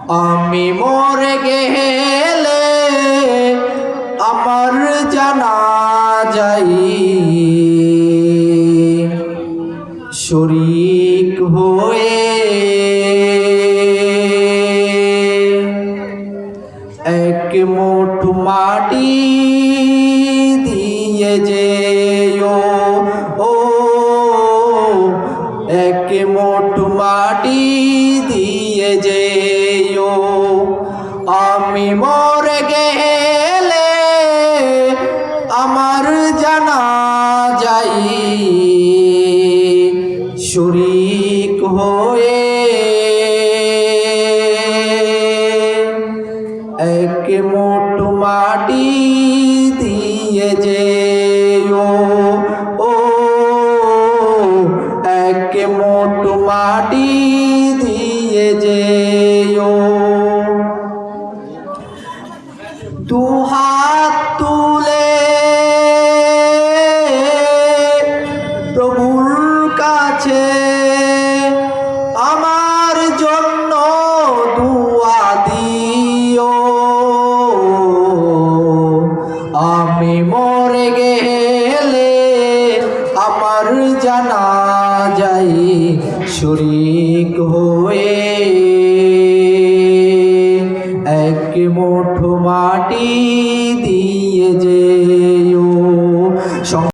আমি মরে গেলে আমার জানাজায় শরীক হয়ে এক মুঠো মাটি দিয়ে যেও, ও এক মুঠো মাটি দিয়ে যেও। আমি মরে গেলে আমার জানাজায় শরীক হয়ে এক মুঠো মাটি দিয়ে যেও, ও এক মুঠো মাটি দিয়ে যেও। দুহাত তুলে প্রভুর কাছে আমার জন্য দুয়া দিও। আমি মরে গেলে আমার জানাজায় শরীক হয়ে এক মুঠো